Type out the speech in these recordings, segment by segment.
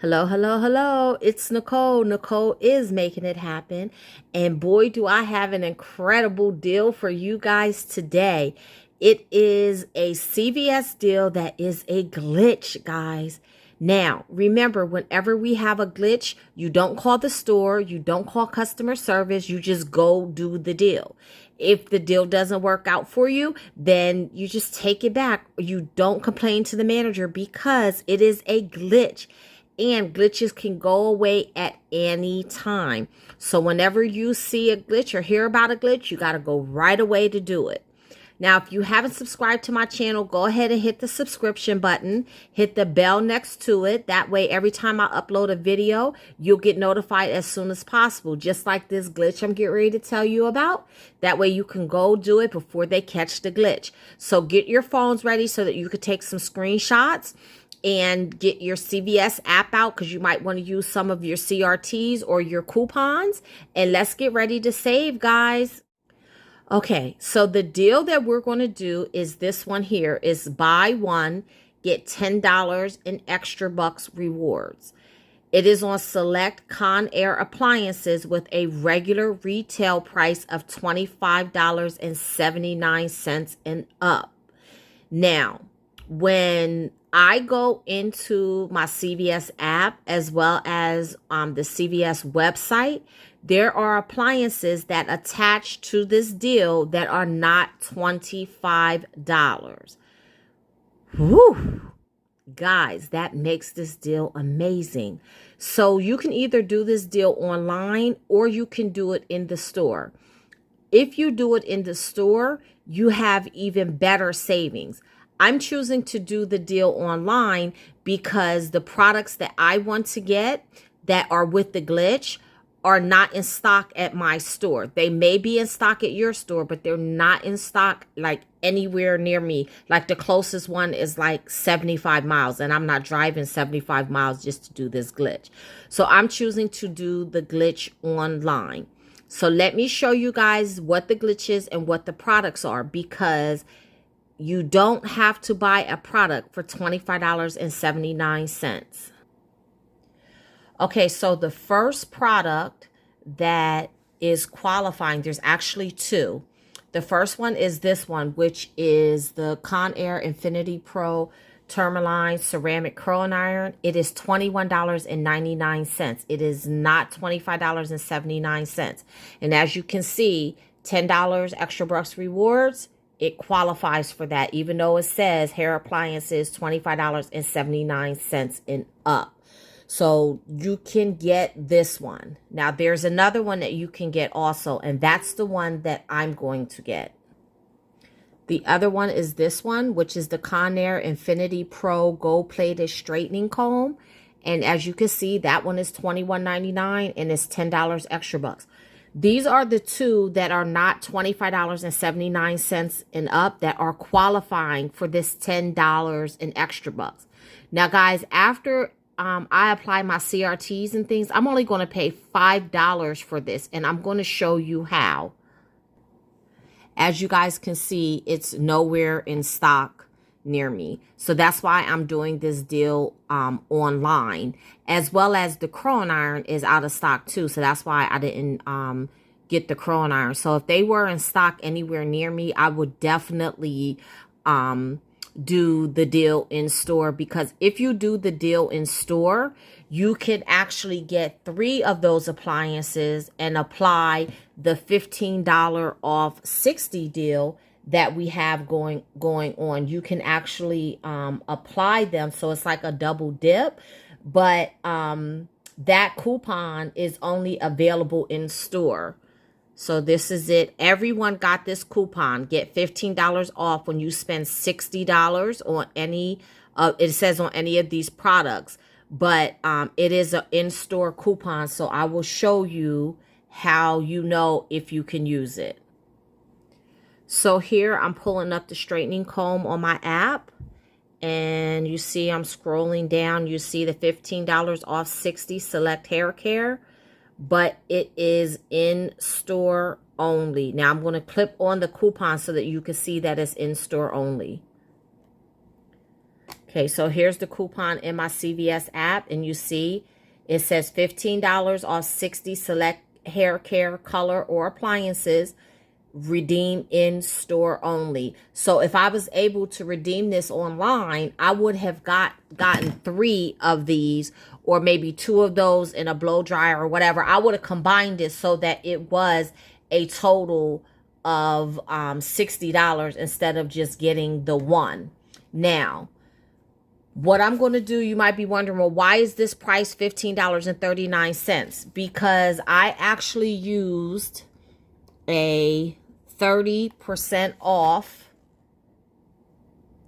Hello, hello, hello. It's Nicole. Nicole is making it happen. And boy, do I have an incredible deal for you guys today. It is a CVS deal that is a glitch, guys. Now, remember, whenever we have a glitch, you don't call the store, you don't call customer service, you just go do the deal. If the deal doesn't work out for you, then you just take it back. You don't complain to the manager because it is a glitch. And glitches can go away at any time. So whenever you see a glitch or hear about a glitch, you got to go right away to do it. Now, if you haven't subscribed to my channel, go ahead and hit the subscription button. Hit the bell next to it. That way, every time I upload a video, you'll get notified as soon as possible. Just like this glitch I'm getting ready to tell you about. That way, you can go do it before they catch the glitch. So get your phones ready so that you could take some screenshots and get your CVS app out because you might want to use some of your CRTs or your coupons. And let's get ready to save, guys. Okay, so the deal that we're going to do is this one here is buy one, get $10 in Extrabucks rewards. It is on select Conair appliances with a regular retail price of $25.79 and up. Now, when I go into my CVS app as well as the CVS website, there are appliances that attach to this deal that are not $25. Whew. Guys, that makes this deal amazing. So you can either do this deal online or you can do it in the store. If you do it in the store, you have even better savings. I'm choosing to do the deal online because the products that I want to get that are with the glitch are not in stock at my store. They may be in stock at your store, but they're not in stock like anywhere near me. Like the closest one is like 75 miles and I'm not driving 75 miles just to do this glitch. So I'm choosing to do the glitch online. So let me show you guys what the glitch is and what the products are, because you don't have to buy a product for $25.79. Okay, so the first product that is qualifying, there's actually two. The first one is this one, which is the Conair Infinity Pro Turmeric Ceramic Curling Iron. It is $21.99. It is not $25.79. And as you can see, $10 Extrabucks rewards, it qualifies for that, even though it says hair appliances $25.79 and up. So you can get this one. Now there's another one that you can get also, and that's the one that I'm going to get. The other one is this one, which is the Conair Infinity Pro Gold Plated Straightening Comb. And as you can see, that one is $21.99 and it's $10 Extrabucks. These are the two that are not $25.79 and up that are qualifying for this $10 in Extrabucks. Now, guys, after I apply my CRTs and things, I'm only going to pay $5 for this, and I'm going to show you how. As you guys can see, it's nowhere in stock near me. So that's why I'm doing this deal online, as well as the curling iron is out of stock too. So that's why I didn't get the curling iron. So if they were in stock anywhere near me, I would definitely do the deal in store, because if you do the deal in store, you can actually get 3 of those appliances and apply the $15 off 60 deal that we have going on. You can actually apply them, so it's like a double dip, but that coupon is only available in store. So this is it. Everyone got this coupon. Get $15 off when you spend $60 on any, it says on any of these products. But it is an in-store coupon, so I will show you how you know if you can use it. So here I'm pulling up the straightening comb on my app. And you see I'm scrolling down. You see the $15 off 60 select hair care. But it is in store only. Now I'm going to clip on the coupon so that you can see that it's in store only. Okay, so here's the coupon in my CVS app, and you see it says $15 off 60 select hair care, color, or appliances. Redeem in store only. So if I was able to redeem this online, I would have gotten 3 of these, or maybe 2 of those in a blow dryer or whatever. I would have combined it so that it was a total of $60 instead of just getting the one. Now, what I'm going to do, you might be wondering, well, why is this price $15.39? Because I actually used a 30% off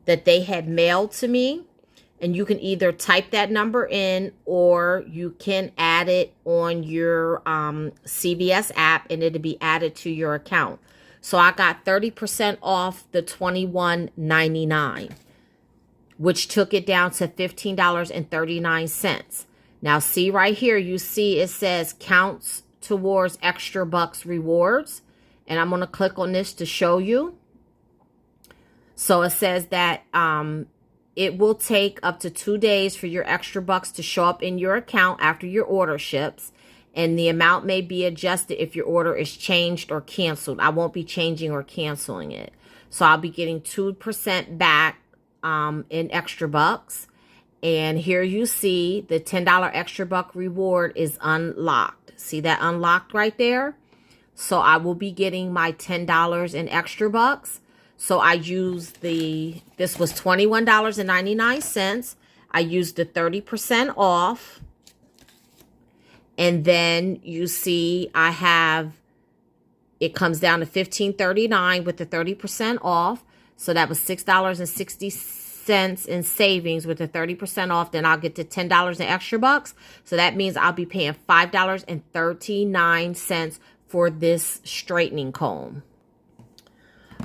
that they had mailed to me. And you can either type that number in, or you can add it on your CVS app and it'll be added to your account. So I got 30% off the $21.99. which took it down to $15.39. Now, see right here, you see it says counts towards Extrabucks rewards. And I'm going to click on this to show you. So it says that it will take up to 2 days for your Extrabucks to show up in your account after your order ships. And the amount may be adjusted if your order is changed or canceled. I won't be changing or canceling it. So I'll be getting 2% back in Extrabucks. And here you see the $10 Extrabuck reward is unlocked. See that unlocked right there? So I will be getting my $10 in Extrabucks. So I used this was $21.99. I used the 30% off. And then you see I have, it comes down to $15.39 with the 30% off. So that was $6.60 in savings with the 30% off. Then I'll get to $10 in Extrabucks. So that means I'll be paying $5.39 for this straightening comb.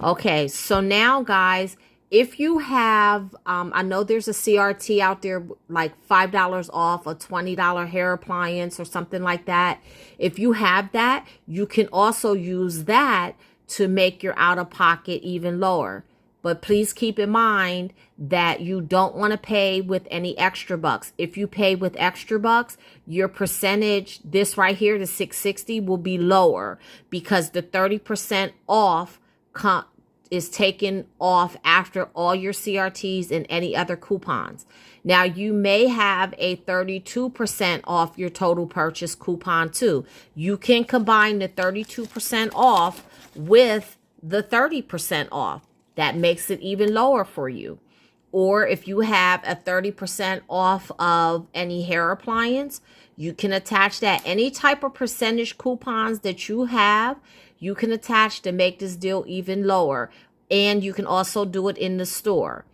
Okay, so now guys, if you have, I know there's a CRT out there like $5 off a $20 hair appliance or something like that. If you have that, you can also use that to make your out-of-pocket even lower. But please keep in mind that you don't want to pay with any Extrabucks. If you pay with Extrabucks, your percentage, this right here, the $6.60, will be lower because the 30% off is taken off after all your CRTs and any other coupons. Now, you may have a 32% off your total purchase coupon too. You can combine the 32% off with the 30% off. That makes it even lower for you. Or if you have a 30% off of any hair appliance, you can attach that. Any type of percentage coupons that you have, you can attach to make this deal even lower. And you can also do it in the store.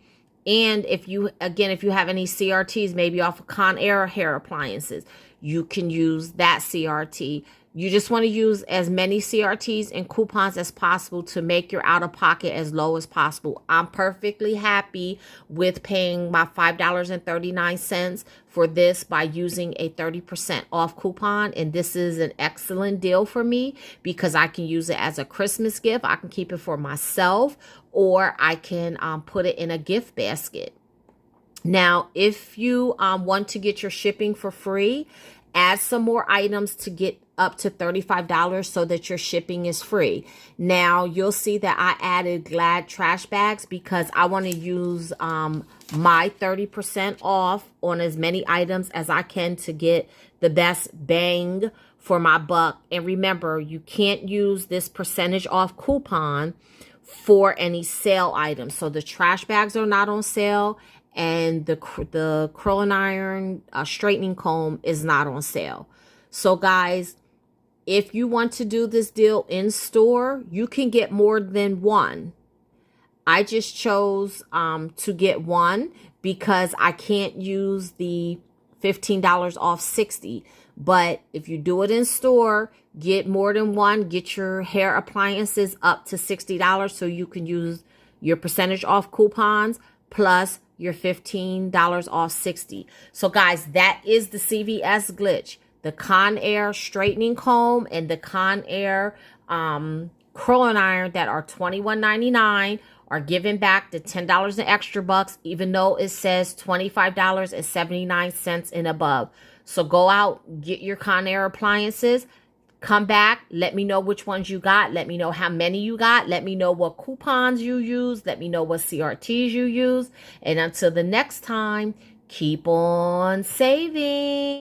And if you have any CRTs, maybe off of Conair hair appliances, you can use that CRT. You just want to use as many CRTs and coupons as possible to make your out-of-pocket as low as possible. I'm perfectly happy with paying my $5.39 for this by using a 30% off coupon. And this is an excellent deal for me because I can use it as a Christmas gift. I can keep it for myself, or I can put it in a gift basket. Now, if you want to get your shipping for free, add some more items to get up to $35 so that your shipping is free. Now, you'll see that I added Glad trash bags because I want to use my 30% off on as many items as I can to get the best bang for my buck. And remember, you can't use this percentage off coupon for any sale items. So the trash bags are not on sale, and the curling iron straightening comb is not on sale. So guys, if you want to do this deal in store, you can get more than one. I just chose to get one because I can't use the $15 off 60. But if you do it in store, get more than one. Get your hair appliances up to $60 so you can use your percentage off coupons plus your $15 off 60. So guys, that is the CVS glitch. The Conair straightening comb and the Conair curling iron that are $21.99 are giving back the $10 in extra bucks, even though it says $25.79 and above. So go out, get your Conair appliances, come back, let me know which ones you got. Let me know how many you got. Let me know what coupons you use. Let me know what CRTs you use. And until the next time, keep on saving.